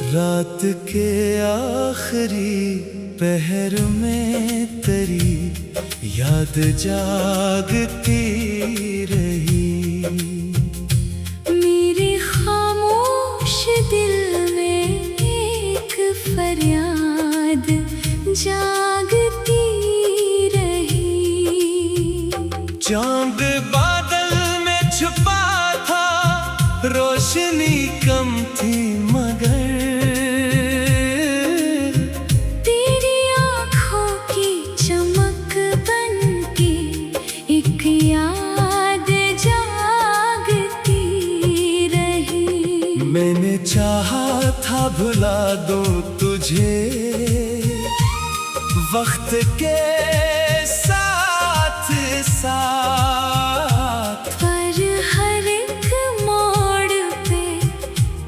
रात के आखिरी पहर में तेरी याद जागती रही। मेरे खामोश दिल में एक फरियाद जागती रही। चांद बादल में छुपा था, रोशनी कम थी मगर तेरी आँखों की चमक बन के एक याद जागती रही। मैंने चाहा था भुला दूं तुझे वक्त के साथ साथ, पर हर एक मोड़ पे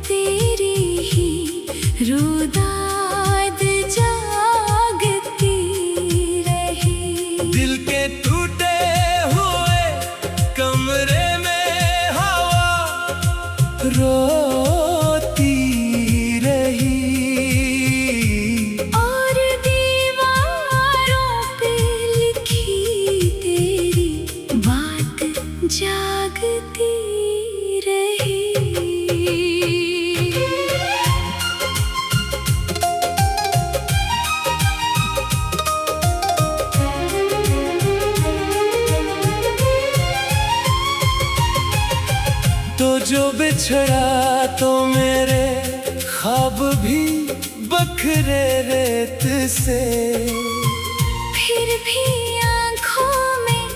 तेरी ही रुदाद जागती रही। दिल के टूटे हुए कमरे में हवा रोती रही। और दीवारों पे लिखी तेरी बात जागती रही। तो जो बिछड़ा तो मेरे ख्वाब भी बखरे रेत से, फिर भी आँखों में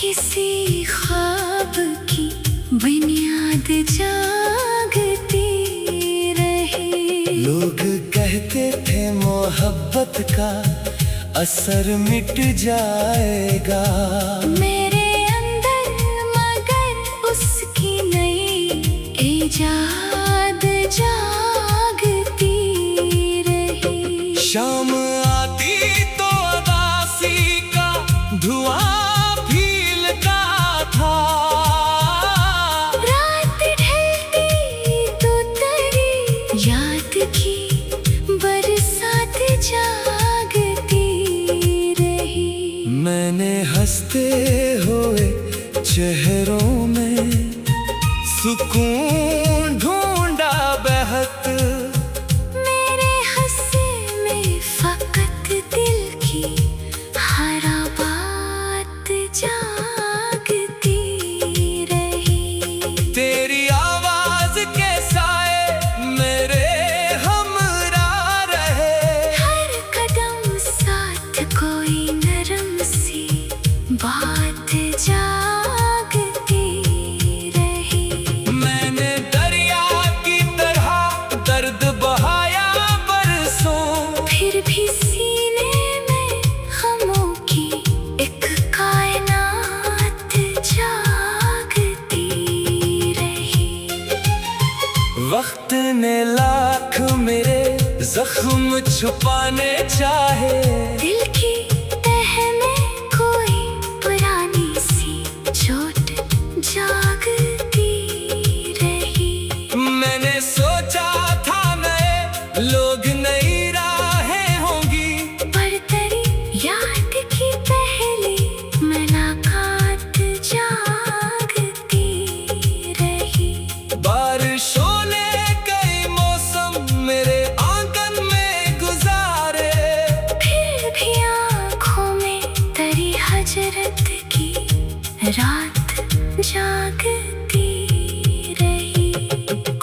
किसी ख्वाब की बुनियाद जागती रही। लोग कहते थे मोहब्बत का असर मिट जाएगा मेरे अंदर, मगर उसकी नई इजाद जागती रही। शाम आती तो उदासी का धुआं फीलता था, रात ढलती तो तेरी याद की बरसात जागती रही। मैंने हंसते हुए चेहरों में सुकून ढूंढा बहत, मेरे हंसे में फकत दिल की हर बात जागती रही। तेरी आवाज के साए मेरे हमरा रहे, हर कदम साथ कोई नरम सी बात जागती रही। मैंने दरिया की तरह दर्द बहाया बरसों, फिर भी सीने में गमों की एक कायनात जागती रही। वक्त ने लाख मेरे जख्म छुपाने चाहे, दिल की तह में कोई पुरानी सी चोट जागती रही। मैंने सोचा था नए लोग नई राहें होंगी, पर तेरी याद की पहली मुलाकात जागती रही। बारिशों ने कई मौसम मेरे आंगन में गुजारे, फिर भी आँखों में तेरी हजरत की रात जागती रही।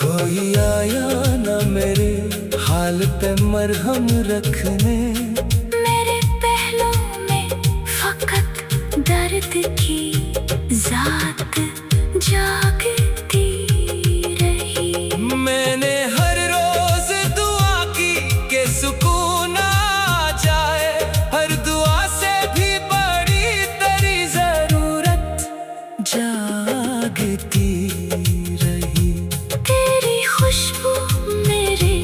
कोई आया न मेरे हाल पे मरहम रखने, मेरे पहलों में फकत दर्द की जात जागती रही। मैंने हर रोज दुआ की कि सुकून आ जाए, हर दुआ से भी बड़ी तेरी जरूरत जागती रही। तेरी खुशबू मेरे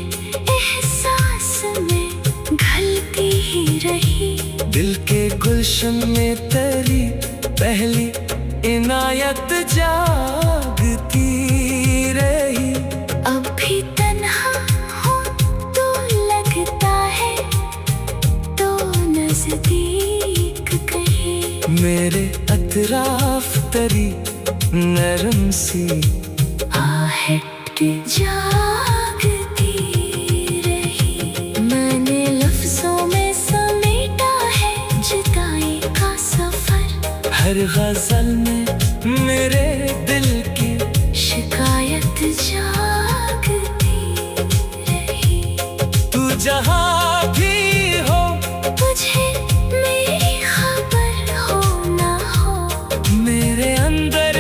एहसास में घलती ही रही। दिल के गुलशन में तेरी पहली इनायत जागती रही। अब भी तन्हा हूँ मेरे अतराफ तरी नरम सी आहट जागती रही। मैंने लफ्जों में समेटा है जुदाई का सफर। हर गजल में मेरे दिल की शिकायत जागती रही। तू जहाँ भी हो तुझे मेरी खबर हो ना हो, मेरे अंदर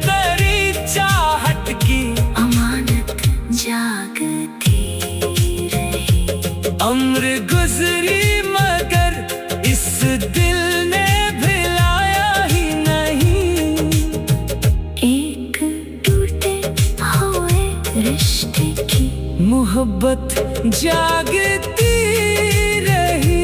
तरी चाहत की अमानत जागती रही। उम्र गुजरी मगर इस दिल ने भिलाया ही नहीं। एक टूटे हुए रिश्ते की मोहब्बत जागती रही।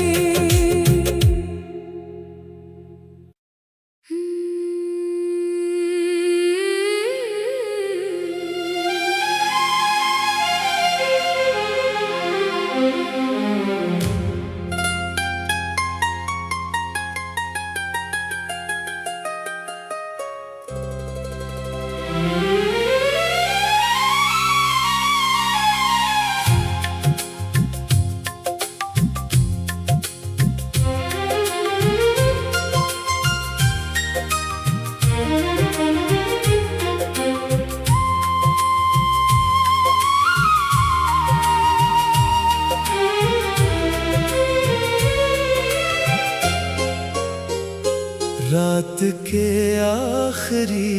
रात के आखिरी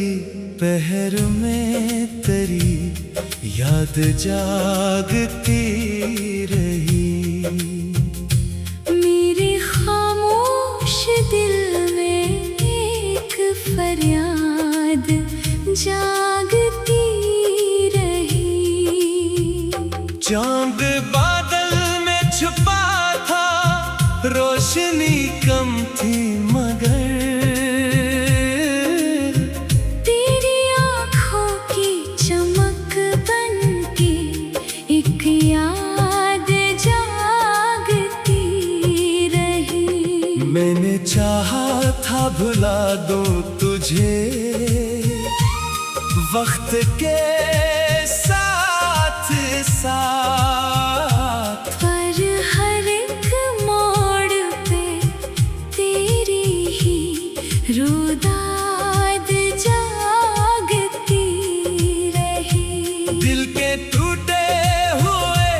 पहर में तेरी याद जागती रही। मेरे खामोश दिल में एक फरियाद जागती रही। चांद बादल में छुपा था, रोशनी कम थी मगर तेरी आँखों की चमक बनके एक याद जागती रही। मैंने चाहा था भुला दूं तुझे वक्त के साथ साथ, पर हर एक मोड़ पे तेरी ही रुदाद जागती रही। दिल के टूटे हुए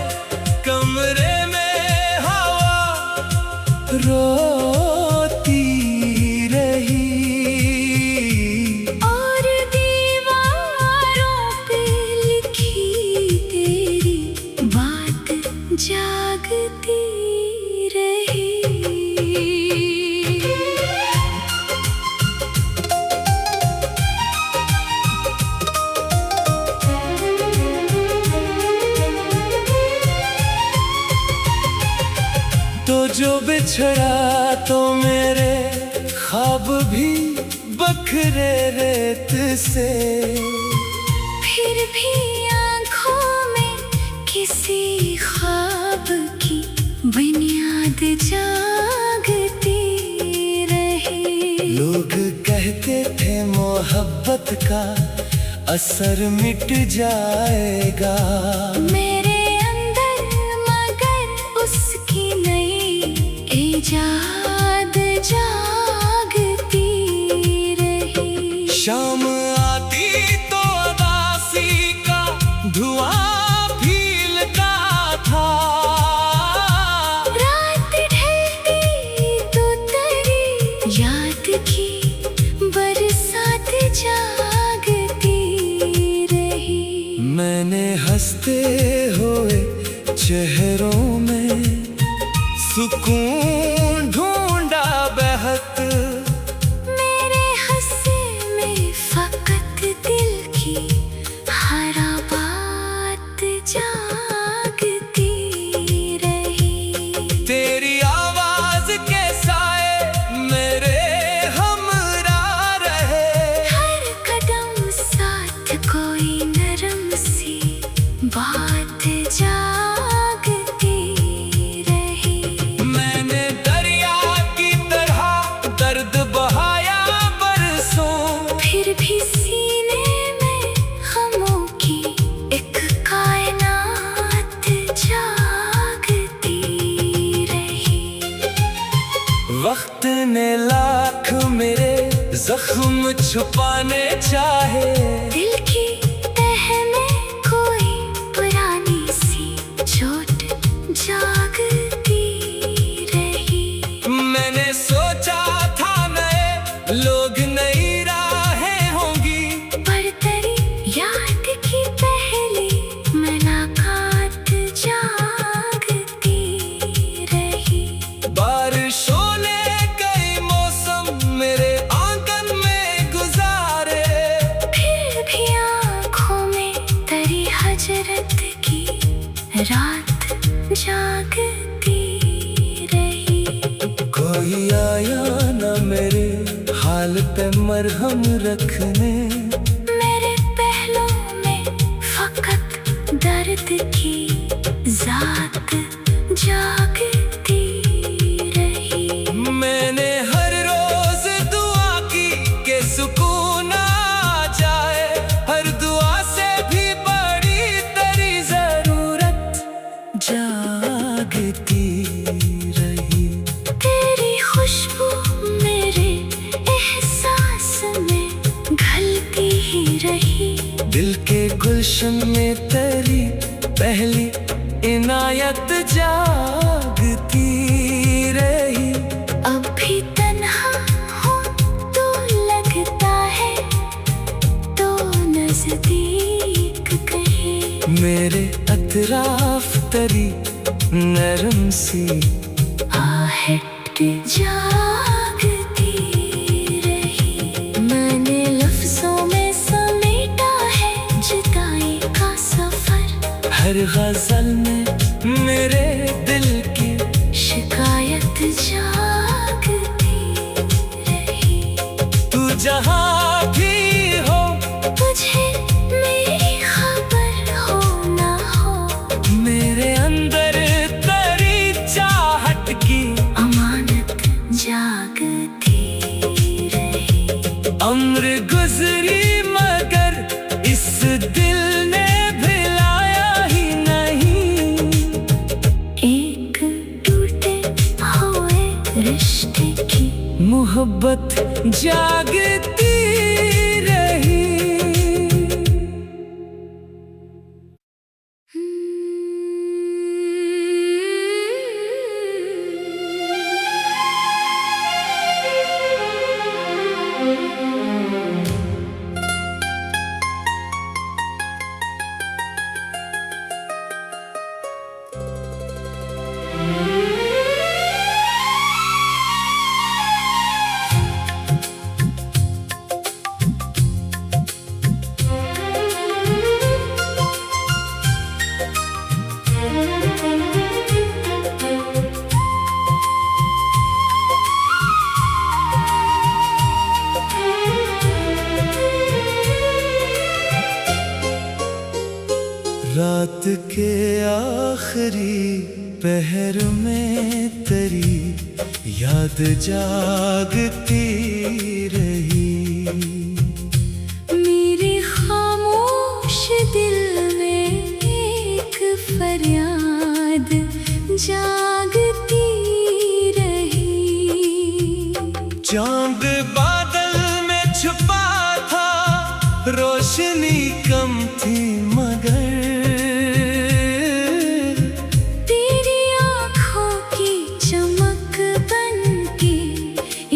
कमरे में हवा रोती रही। और दीवारों पे लिखी तेरी बात जागती रही। तो जो बिछड़ा तो मेरे ख्वाब भी बखरे रेत से, फिर भी आँखों में किसी ख्वाब की बुनियाद जागती रही। लोग कहते थे मोहब्बत का असर मिट जाएगा। मेरे अंदर मगर उसकी नई इजाद जागती रही। शाम आती तो उदासी का धुआं फीलता था। रात ढलती तो तेरी याद की बरसात जागती रही। मैंने हंसते हुए चेहरों में सुकून ढूंढा बहत। मेरे हंसे में फकत दिल की हर बात जागती रही। तेरी आवाज के साए मेरे हमरा रहे। हर कदम साथ कोई नरम सी बात जागती रही। मैंने वक्त ने लाख मेरे जख्म छुपाने चाहे, दिल की तह में कोई पुरानी सी चोट जागती रही। मैंने सोचा था नए लोग नई राहें होंगी, पर तेरी याद की पहली मुलाकात जागती रही। बारिशों ने कई मौसम मेरे आंगन में गुजारे, फिर भी आँखों में तेरी हजरत की रात जागती रही। कोई आया न मेरे हाल पे मरहम रखने, मेरे पहलों में फकत दर्द की जात जागती रही। मैंने हर रोज दुआ की कि सुकून आ जाए, हर दुआ से भी बड़ी तेरी जरूरत जागती रही। तेरी खुशबू मेरे एहसास में घलती ही रही। दिल के गुलशन में तेरी पहली इनायत जागती रही। अब भी तन्हा हूँ तो लगता है, तो नजदीक कहीं। मेरे अतराफ तेरी नरम सी आहट जागती रही। मैंने लफ्जों में समेटा है जुदाई का सफर, हर गजल में मेरे दिल की शिकायत जागती रही। तू जहाँ भी हो, तुझे मेरी खबर हो ना हो, मेरे अंदर तेरी चाहत की अमानत जागती रही। उम्र गुजरी मगर इस दिल ने भिलाया ही नहीं। एक टूटे हुए रिश्ते की मोहब्बत जागती रही। रात के आखिरी पहर में तेरी याद जागती रही। मेरे खामोश दिल में एक फरियाद जागती रही। चांद बादल में छुपा था, रोशनी कम थी मगर तेरी आँखों की चमक बन के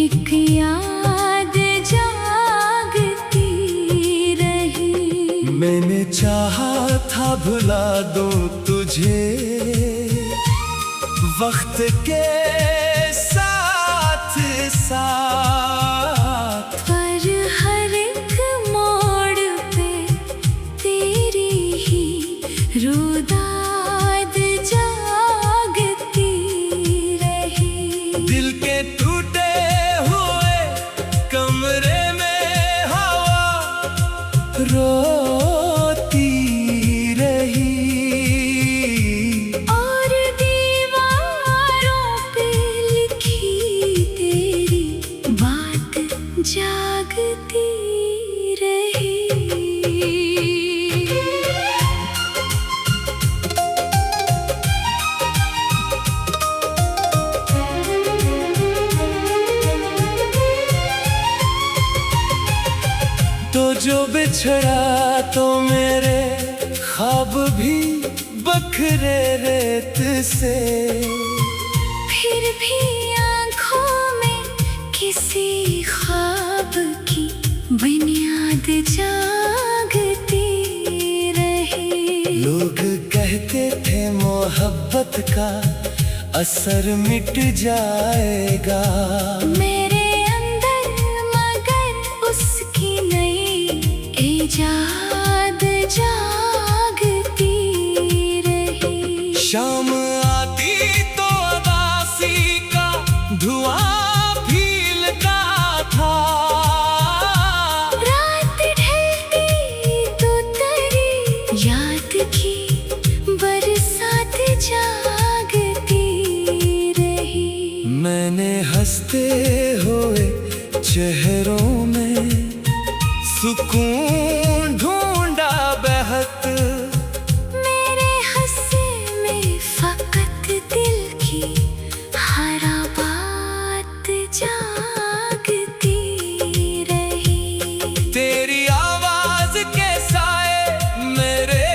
एक याद जागती रही। मैंने चाहा था भुला दूं तुझे वक्त के साथ साथ, पर हर एक मोड़ पे तेरी ही रुदाद जागती रही। दिल के टूटे हुए कमरे में हवा रोती रही। और दीवारों पे लिखी तेरी जो बिछड़ा तो मेरे ख्वाब भी बखरे रेत से। फिर भी आँखों में किसी ख्वाब की बुनियाद जागती रही। लोग कहते थे मोहब्बत का असर मिट जाएगा, मेरे अंदर मगर उसकी नई इजाद जागती रही। शाम आती तो अदासी का धुआं फीलता था, रात ढलती तो तेरी याद की बरसात जागती रही। मैंने हंसते हुए चेहरों में सुकून ढूंढा बहत, मेरे हंसे में फकत दिल की हर बात जागती रही। तेरी आवाज के साए मेरे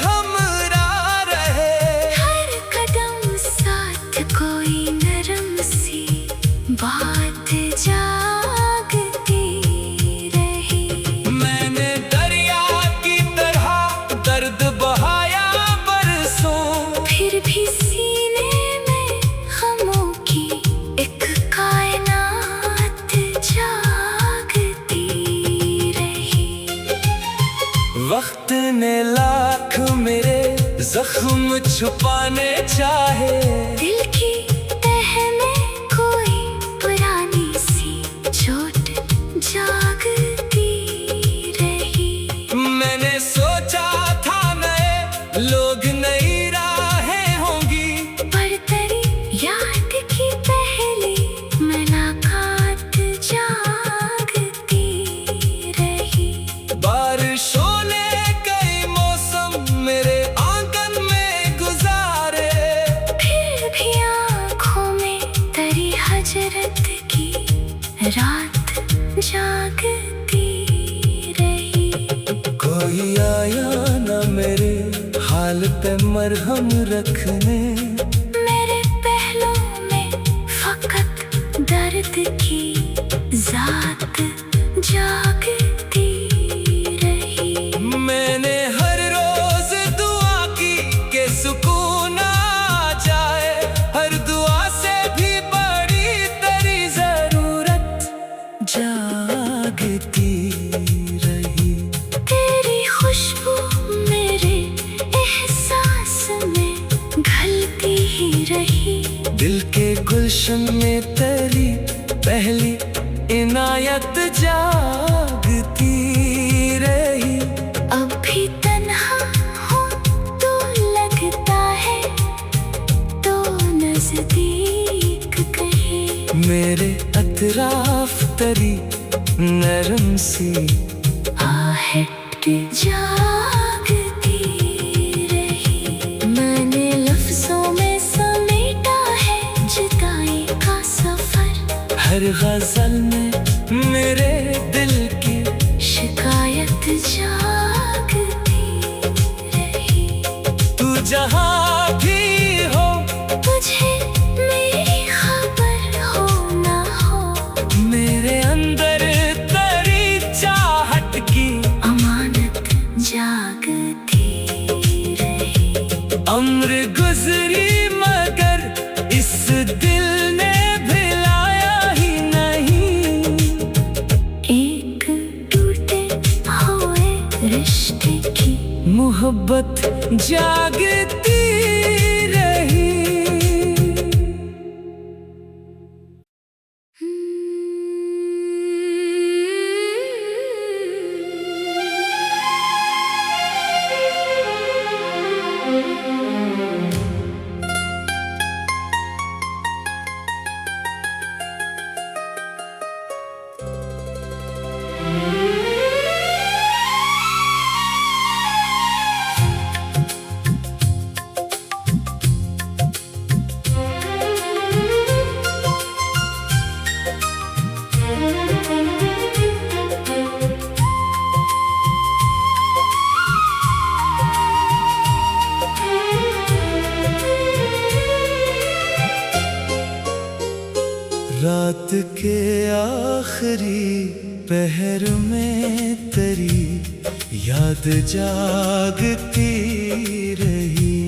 हमरा रहे, हर कदम साथ कोई नरम सी बात जागती रही। मैंने दरिया की तरह दर्द बहाया बरसों, फिर भी सीने में गमों की एक कायनात जागती रही। वक्त ने लाख मेरे जख्म छुपाने चाहे, दिल की तह में कोई पुरानी सी चोट जागती रही। मैंने सोचा था नए लोग नई राहें होंगी, पर तेरी याद की पहली मुलाकात जागती रही। बारिशों ने कई मौसम मेरे आंगन में गुजारे, फिर भी आँखों में तेरी हजरत की रात जागती रही। कोई आया न मेरे हाल पे मरहम रखने, मेरे पहलुओं में फकत दर्द की जात जागती रही। मैंने हर रोज दुआ की कि सुकून आ जाए, हर दुआ से भी बड़ी तेरी जरूरत जागती रही। तेरी खुशबू मेरे एहसास में घलती ही रही। दिल के गुलशन में तेरी पहली इनायत जागती रही। अब भी तन्हा हूँ तो लगता है, तो नजदीक कहीं। मेरे अतराफ तेरी नरम सी आहट जागती रही। मैंने लफ्जों में समेटा है जुदाई का सफर, हर गजल में मेरे दिल की शिकायत जागती रही। तू जहाँ भी हो तुझे मेरी खबर हो ना हो, मेरे अंदर तेरी चाहत की अमानत जागती रही। उम्र गुजरी मगर इस दिल ने भिलाया ही नहीं, एक टूटे हुए रिश्ते की मोहब्बत जागती रही। रात के आखिरी पहर में तेरी याद जागती रही।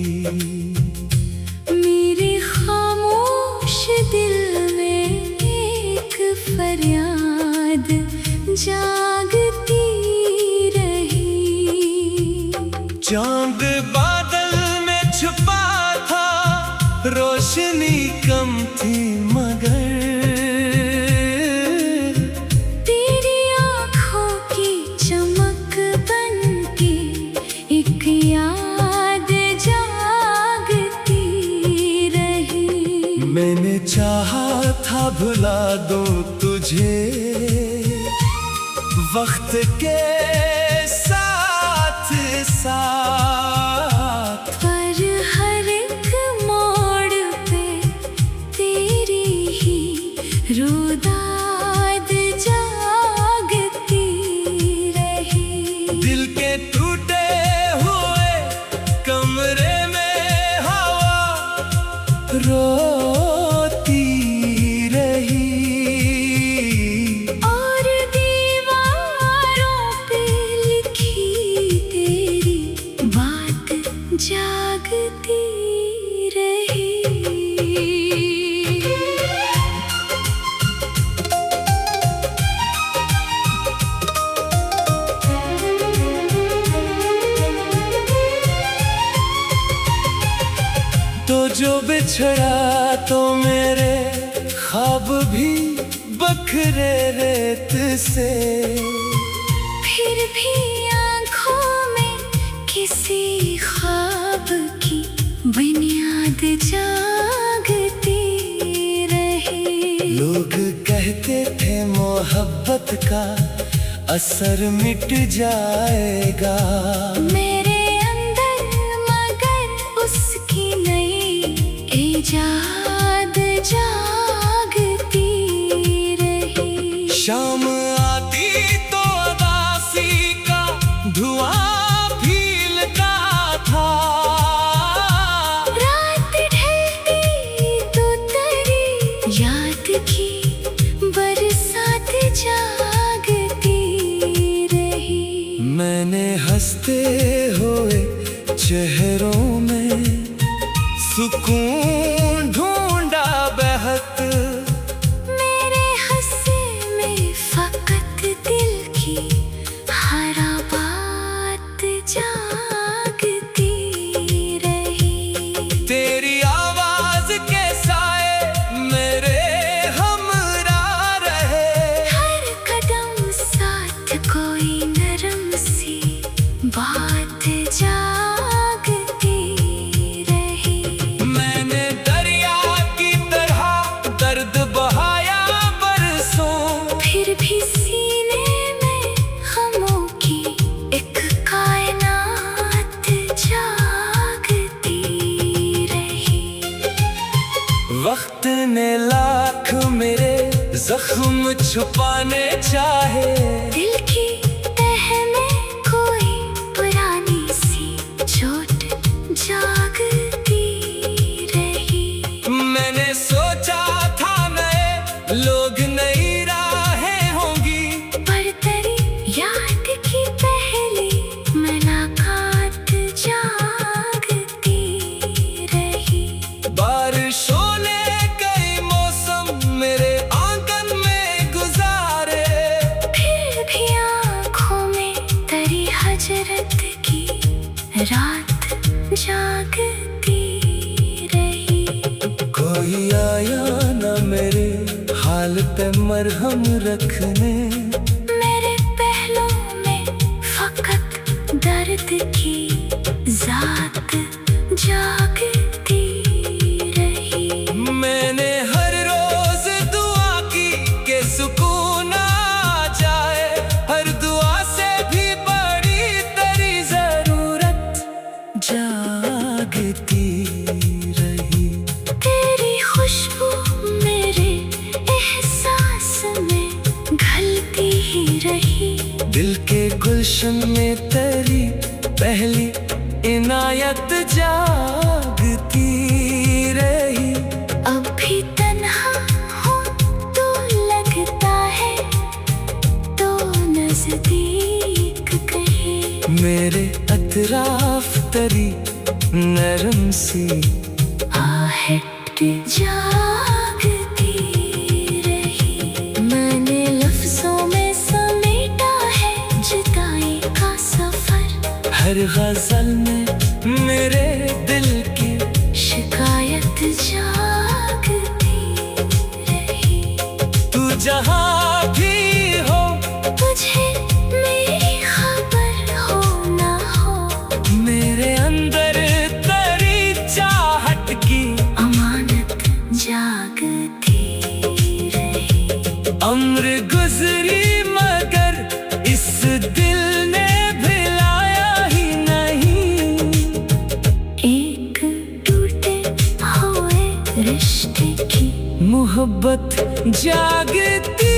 मेरे खामोश दिल में एक फरियाद जागती रही। चांद बादल में छुपा था, रोशनी कम थी मगर तेरी आँखों की चमक बनके एक याद जागती रही। मैंने चाहा था भुला दूं तुझे वक्त के साथ साथ, पर हर एक मोड़ पे तेरी ही रुदाद जागती रही। दिल के टूटे हुए कमरे में हवा रोती रही। और दीवारों पे लिखी तेरी बात जागती रही। तो जो बिछड़ा तो मेरे ख्वाब भी बखरे रेत से, फिर भी आँखों में किसी ख्वाब की बुनियाद जागती रही। लोग कहते थे मोहब्बत का असर मिट जाएगा, मेरे अंदर मगर उसकी नई इजाद जागती रही। शाम आती तो उदासी का धुआं फीलता था, रात ढलती तो तेरी याद की बरसात जागती रही। मैंने हंसते हुए चेहरों में सुकून ढूंढा बहत, मेरे हंसे में फकत दिल की हर बात जागती रही। तेरी आवाज के साए मेरे हमरा रहे, हर कदम साथ कोई नरम सी बात जागती रही। मैंने दरिया की तरह दर्द बहाया बरसों, फिर भी सीने में गमों की एक कायनात जागती रही। वक्त ने लाख मेरे जख्म छुपाने चाहे, दिल की तह में कोई पुरानी सी चोट जागती रही। मैंने सोचा था नए लोग नई राहें होंगी, पर तेरी याद की पहली मुलाकात जागती रही। बारिशों ने कई मौसम मेरे आंगन में गुजारे, फिर भी आँखों में तेरी हजरत की रात जागती रही। कोई आया न मेरे हाल पे मरहम रखने, मेरे पहलुओं में फकत दर्द की जात जागती रही। मैंने हर रोज दुआ की कि सुकून आ जाए, हर दुआ से भी बड़ी तेरी जरूरत जागती रही। तेरी खुशबू मेरे एहसास में घलती ही रही। दिल के गुलशन में तेरी पहली इनायत जागती रही। अब भी तन्हा हूँ उतरी नरम सी। आहट जागती रही, मैंने लफ्जों में समेटा है जुदाई का सफर। हर गजल में मेरे दिल की शिकायत जागती रही। तू जहाँ भी हो, तुझे मेरी खबर हो ना हो, मेरे अंदर तेरी चाहत की अमानत जागती रही। उम्र गुजरी मगर इस दिल ने भिलाया ही नहीं। एक टूटे हुए रिश्ते की मोहब्बत जागती